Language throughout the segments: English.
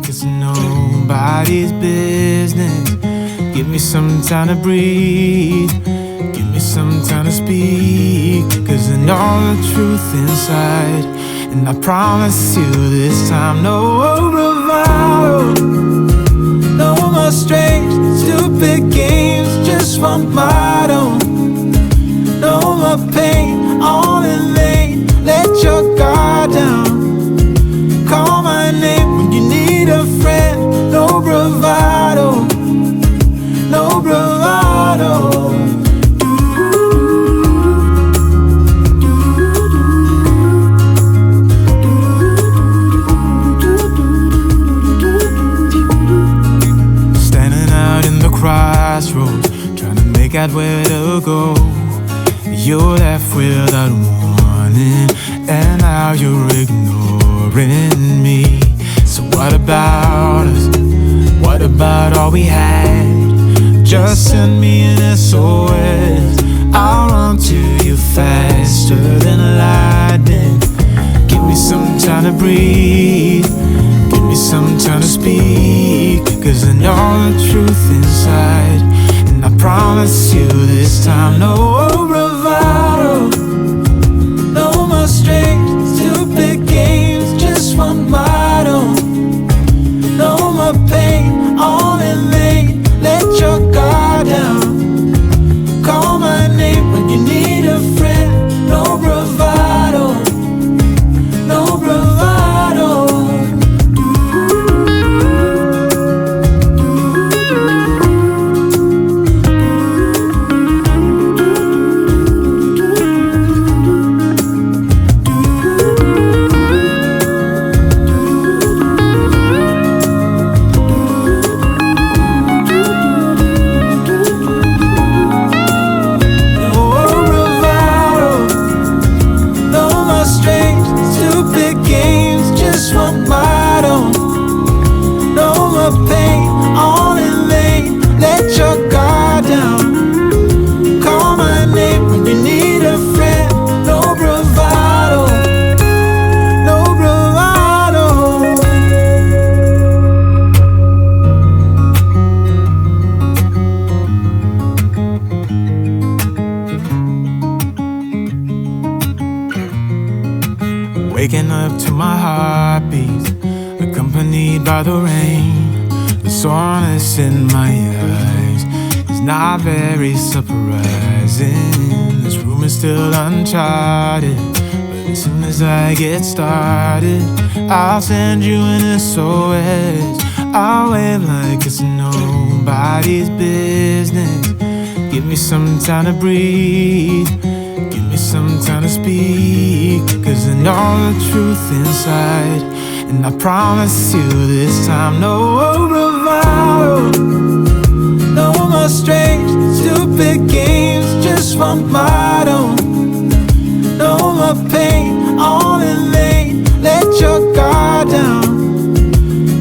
like it's nobody's business. Give me some time to breathe, give me some time to speak, 'cause I know the truth inside. And I promise you this time, no bravado, no more strange, stupid games, just want my own. No more pain, all in vain, let your guard down. Call my name when you need a friend. No bravado, no bravado. Standing out in the crossroads, trying to make out where to go. You're left without warning, and now you're ignoring me. So what about us? What about all we had? Just send me an SOS, I'll run to you faster than lightning. Give me some time to breathe, give me some time to speak, 'cause I know the truth inside. And I promise you this time, no bravado, no more strange, stupid games, just want my own. No more pain, all in vain, let your guard down. Call my name when you need a friend. No bravado, no bravado. Waking up to my heartbeat, accompanied by the rain. The soreness in my eyes is not very surprising. This room is still uncharted, but as soon as I get started, I'll send you an SOS. I'll wave like it's nobody's business. Give me some time to breathe, give me some time to speak, 'cause I know the truth inside. And I promise you this time, no bravado, no more strange, stupid games, just want my own. No more pain, all in vain, let your guard down.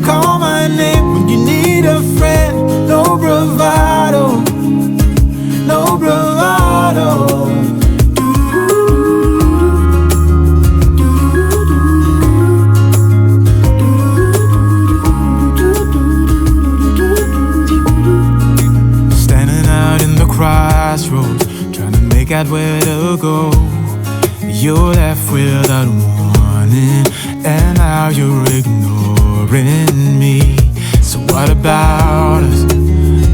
Call my name when you need a friend. No bravado, no bravado. Crossroads, trying to make out where to go. You're left without warning, and now you're ignoring me. So what about us?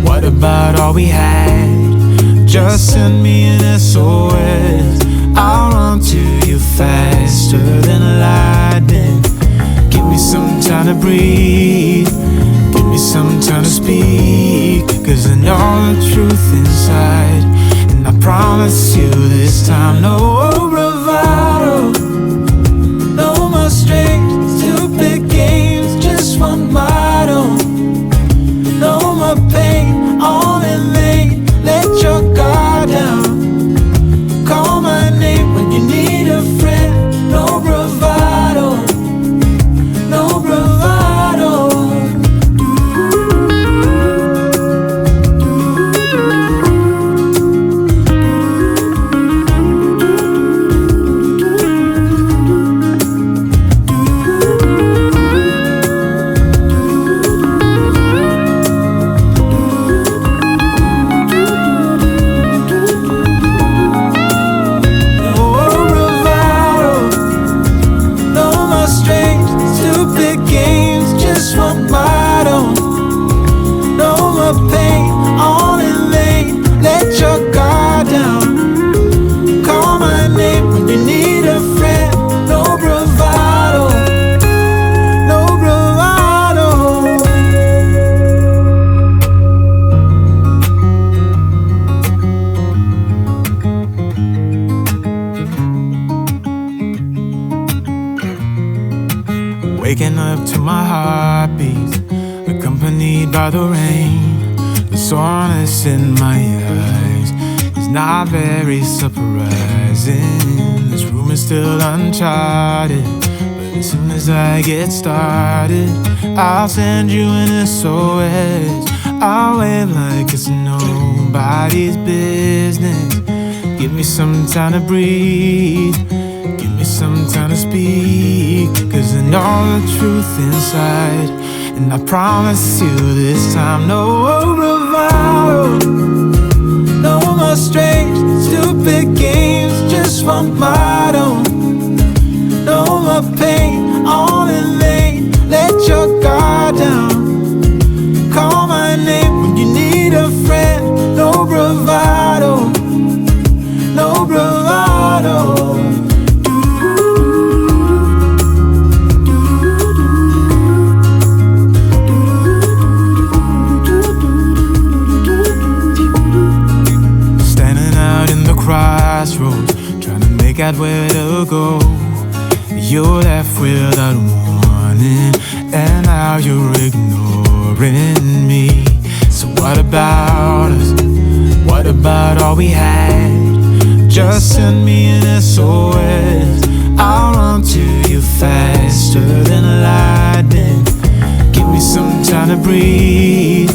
What about all we had? Just send me an SOS, I'll run to you faster than lightning. Give me some time to breathe, give me some time to speak, 'cause I know the truth inside. And I promise you this time, no bravado, no more strange, stupid games, just want my own. No more pain, all in vain, let your guard down. Call my name when you need a friend. No bravado, no bravado. Waking up to my heartbeat, accompanied by the rain. The soreness in my eyes is not very surprising. This room is still uncharted, but as soon as I get started, I'll send you an SOS. I'll wave like it's nobody's business. Give me some time to breathe, give me some time to speak, 'cause I know the truth inside. And I promise you this time, no bravado, no more strange, stupid games, just one motto. No more pain, all in vain, let your guard down. Call my name when you need a friend, no bravado, no bravado. Crossroads, trying to make out where to go. You're left without warning, and now you're ignoring me. So what about us? What about all we had? Just send me an SOS. I'll run to you faster than lightning. Give me some time to breathe,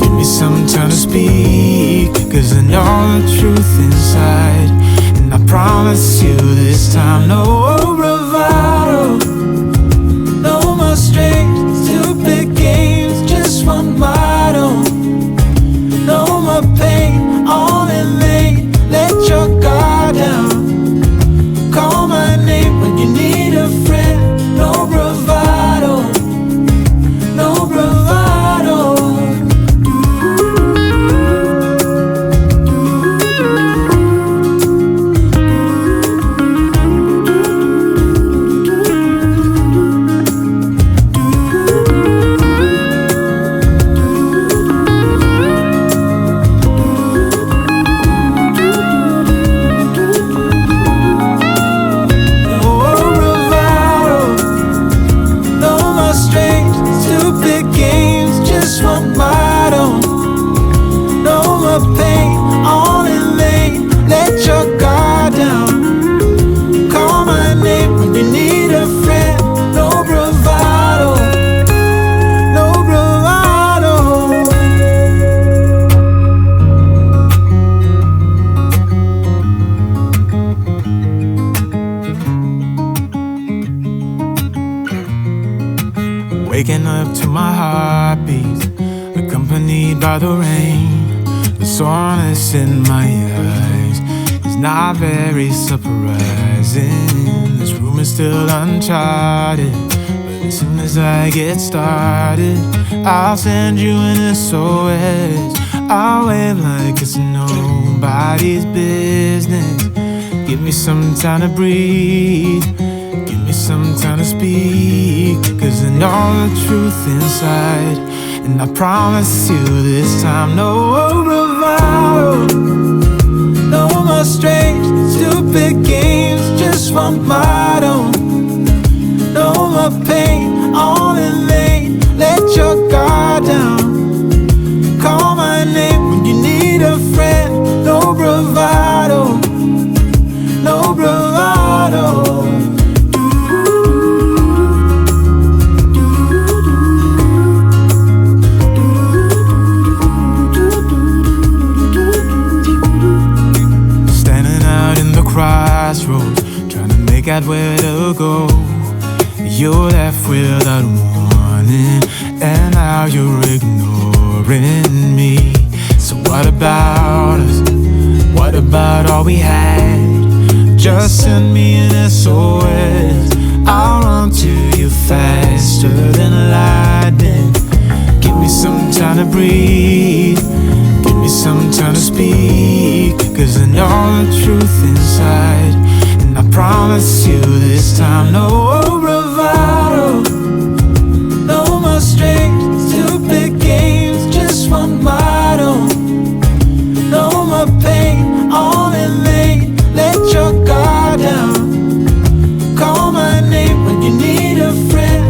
give me some time to speak, 'cause I know the truth inside. And I promise you this time, no bravado, no more strange, stupid games, just one motto. No more pain, all in vain, let your guard down. Call my name when you need a friend, no bravado, no bravado. Waking up to my heartbeat, accompanied by the rain. The soreness in my eyes is not very surprising. This room is still uncharted, but as soon as I get started, I'll send you an SOS. I'll wave like it's nobody's business. Give me some time to breathe, give me some time to speak, 'cause I know the truth inside. And I promise you this time, no bravado, no more strange, stupid games, just one motto. No more pain, all in vain, let your guard down. Call my name when you need a friend, no bravado, no bravado. Crossroads, trying to make out where to go. You're left without warning, and now you're ignoring me. So what about us? What about all we had? Just send me an SOS. I'll run to you faster than lightning. Give me some time to breathe, give me some time to speak, 'cause I know the truth inside. And I promise you this time, no bravado, no more strange, stupid games, just one motto. No more pain, all in vain, let your guard down. Call my name when you need a friend,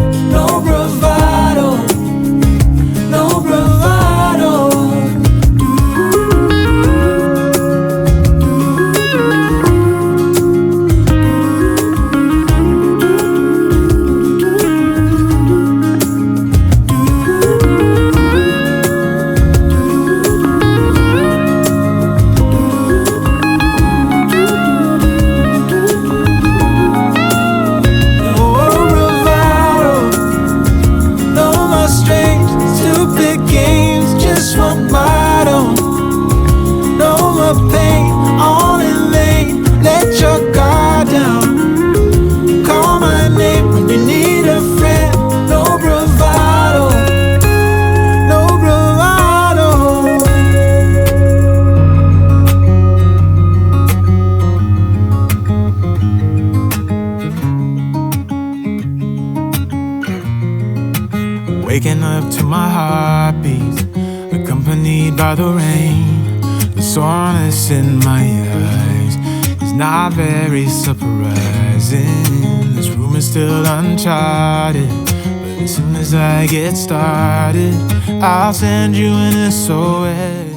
waking up to my heartbeat, accompanied by the rain. The soreness in my eyes is not very surprising. This room is still uncharted, but as soon as I get started, I'll send you an SOS.